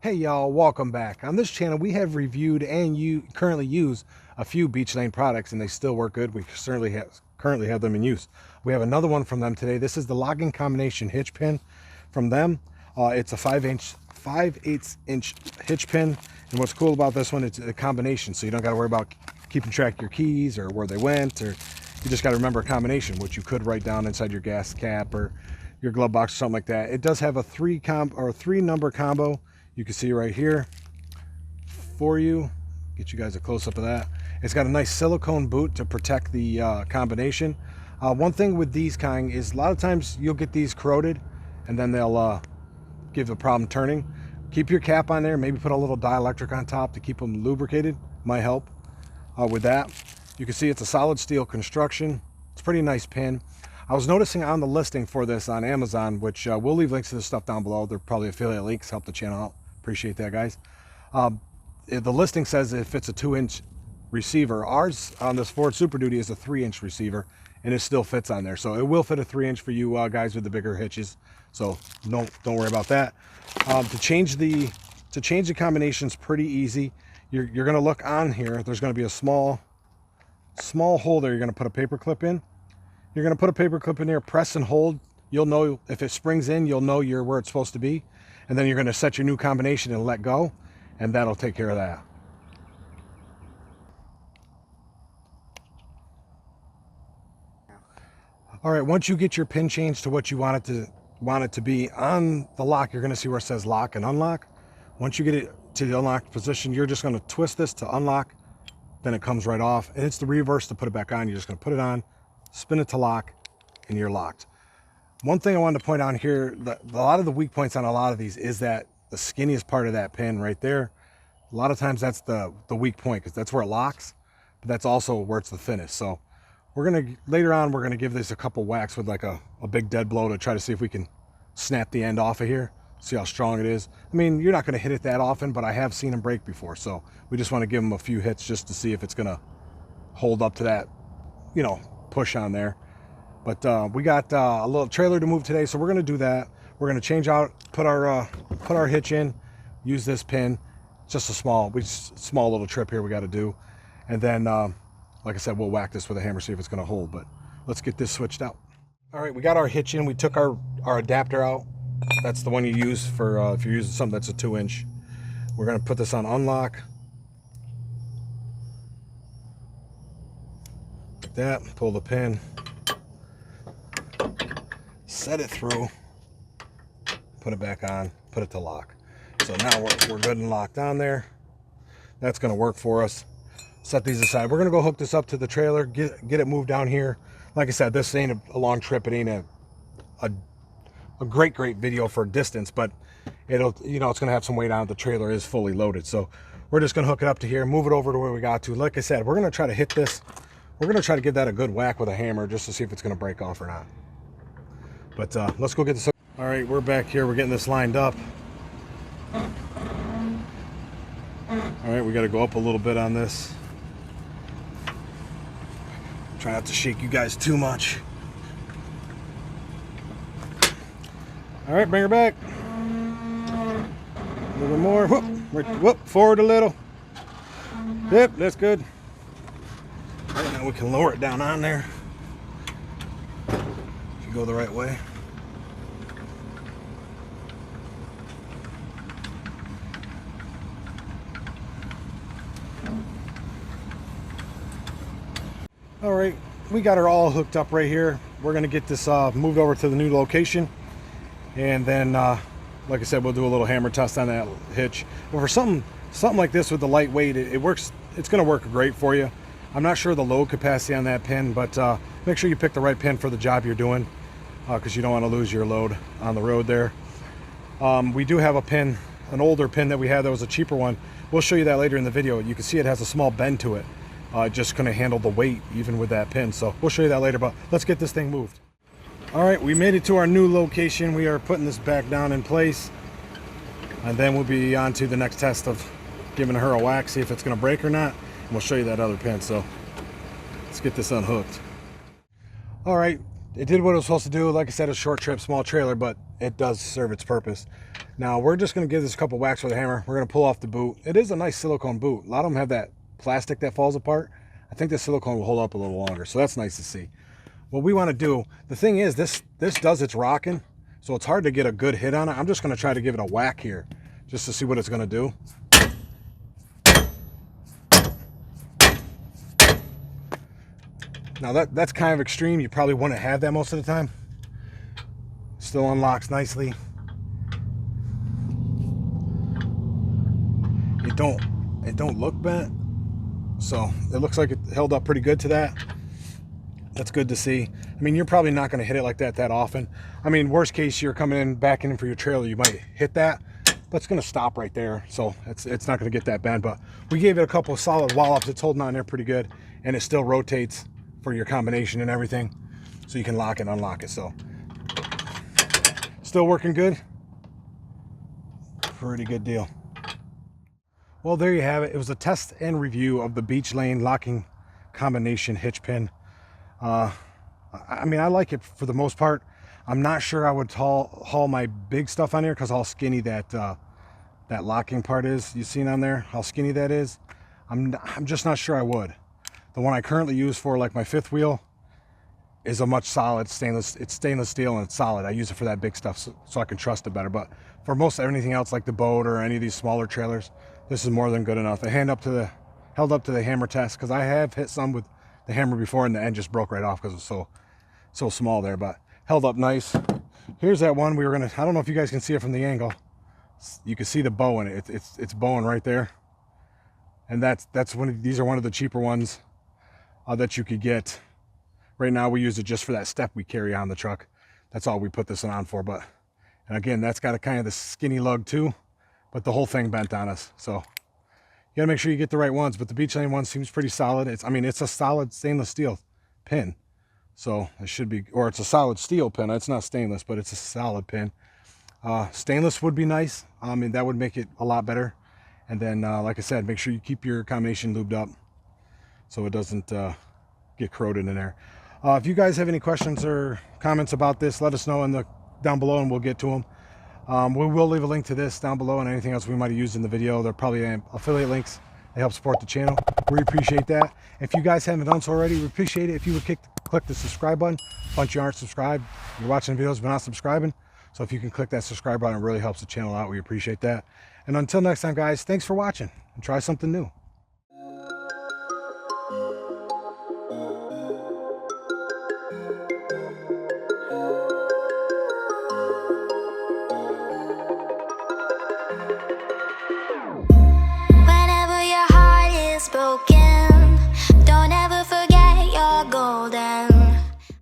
Hey y'all, welcome back. On this channel we have reviewed and you currently use a few Beech Lane products and they still work good. We currently have them in use. We have another one from them today. This is the logging combination hitch pin from them. It's a 5/8 inch hitch pin, and what's cool about this one, it's a combination, so you don't got to worry about keeping track of your keys or where they went, or you just got to remember a combination, which you could write down inside your gas cap or your glove box or something like that. It does have a three number combo. You can see right here for you. Get you guys a close-up of that. It's got a nice silicone boot to protect the combination. One thing with these kind is a lot of times you'll get these corroded and then they'll give a problem turning. Keep your cap on there, maybe put a little dielectric on top to keep them lubricated. Might help with that. You can see it's a solid steel construction. It's a pretty nice pin. I was noticing on the listing for this on Amazon, which we'll leave links to this stuff down below. They're probably affiliate links, help the channel out. Appreciate that, guys. The listing says if it's a 2-inch receiver. Ours on this Ford Super Duty is a 3-inch receiver, and it still fits on there. So it will fit a 3-inch for you guys with the bigger hitches. So don't worry about that. To change the combinations, pretty easy. You're going to look on here. There's going to be a small hole there. You're going to put a paper clip in. You're going to put a paper clip in there, press and hold. You'll know if it springs in, you'll know you're where it's supposed to be. And then you're going to set your new combination and let go, and that'll take care of that. All right, once you get your pin changed to what you want it to be on the lock, you're going to see where it says lock and unlock. Once you get it to the unlocked position, you're just going to twist this to unlock, then it comes right off, and it's the reverse to put it back on. You're just going to put it on, spin it to lock, and you're locked. One thing I wanted to point out here, that a lot of the weak points on a lot of these is that the skinniest part of that pin right there, a lot of times that's the weak point, because that's where it locks, but that's also where it's the thinnest. So later on we're gonna give this a couple whacks with like a big dead blow to try to see if we can snap the end off of here, see how strong it is. I mean, you're not gonna hit it that often, but I have seen them break before, so we just want to give them a few hits just to see if it's gonna hold up to that, you know, push on there. But we got a little trailer to move today, so we're going to do that. We're going to change out, put our hitch in, use this pin. Just a small little trip here we got to do. And then, like I said, we'll whack this with a hammer, see if it's going to hold. But let's get this switched out. All right, we got our hitch in. We took our adapter out. That's the one you use for if you're using something that's a 2-inch. We're going to put this on unlock. Like that, pull the pin. Set it through, put it back on, put it to lock. So now we're good and locked on there. That's going to work for us. Set these aside. We're going to go hook this up to the trailer, get it moved down here. Like I said, this ain't a long trip. It ain't a great video for distance, but it'll, you know, it's going to have some weight on it. The trailer is fully loaded. So we're just going to hook it up to here, move it over to where we got to. Like I said, we're going to try to hit this. We're going to try to give that a good whack with a hammer just to see if it's going to break off or not. But let's go get this. All right, we're back here. We're getting this lined up. All right, we got to go up a little bit on this. Try not to shake you guys too much. All right, bring her back. A little more. Whoop, forward a little. Yep, that's good. All right, now we can lower it down on there. Go the right way. All right, we got her all hooked up right here. We're going to get this moved over to the new location, and then like I said, we'll do a little hammer test on that hitch. But for something like this with the lightweight, it works. It's going to work great for you. I'm not sure the load capacity on that pin, but make sure you pick the right pin for the job you're doing, because you don't want to lose your load on the road there. We do have a pin, an older pin that we had that was a cheaper one. We'll show you that later in the video. You can see it has a small bend to it. Just going to handle the weight even with that pin. So we'll show you that later, but let's get this thing moved. All right, we made it to our new location. We are putting this back down in place, and then we'll be on to the next test of giving her a whack, see if it's going to break or not. And we'll show you that other pin. So let's get this unhooked. All right, it did what it was supposed to do. Like I said, a short trip, small trailer, but it does serve its purpose. Now we're just going to give this a couple whacks with a hammer. We're going to pull off the boot. It is a nice silicone boot. A lot of them have that plastic that falls apart. I think the silicone will hold up a little longer, so that's nice to see. What we want to do, the thing is, this does its rocking, so it's hard to get a good hit on it. I'm just going to try to give it a whack here, just to see what it's going to do. Now that's kind of extreme. You probably wouldn't have that most of the time. Still unlocks nicely. It don't look bent, so it looks like it held up pretty good to that. That's good to see. I mean, you're probably not going to hit it like that often. I mean, worst case, you're coming in, backing in for your trailer, you might hit that, but it's going to stop right there, so it's not going to get that bent. But we gave it a couple of solid wallops. It's holding on there pretty good, and it still rotates for your combination and everything, so you can lock and unlock it. So still working good. Pretty good deal. Well, there you have it. It was a test and review of the Beech Lane locking combination hitch pin. I mean, I like it for the most part. I'm not sure I would haul my big stuff on here because how skinny that that locking part is. You seen on there how skinny that is? I'm just not sure I would. The one I currently use for like my fifth wheel is a much solid stainless. It's stainless steel and it's solid. I use it for that big stuff so I can trust it better. But for most everything else, like the boat or any of these smaller trailers, this is more than good enough. It held up to the hammer test, because I have hit some with the hammer before and the end just broke right off because it was so small there, but held up nice. Here's that one we were gonna, I don't know if you guys can see it from the angle. You can see the bow in it. It's bowing right there. And these are one of the cheaper ones that you could get. Right now we use it just for that step we carry on the truck. That's all we put this one on for. But, and again, that's got a kind of the skinny lug too, but the whole thing bent on us. So you gotta make sure you get the right ones, but the Beech Lane one seems pretty solid. I mean, it's a solid stainless steel pin. So it should be, or it's a solid steel pin. It's not stainless, but it's a solid pin. Stainless would be nice. I mean, that would make it a lot better. And then, like I said, make sure you keep your combination lubed up so it doesn't get corroded in there. If you guys have any questions or comments about this, let us know down below and we'll get to them. We will leave a link to this down below and anything else we might have used in the video. They're probably affiliate links. They help support the channel. We appreciate that. If you guys haven't done so already, we appreciate it if you would click the subscribe button. A bunch of you aren't subscribed. You're watching videos but not subscribing. So if you can click that subscribe button, it really helps the channel out. We appreciate that. And until next time, guys, thanks for watching and try something new. Whenever your heart is broken,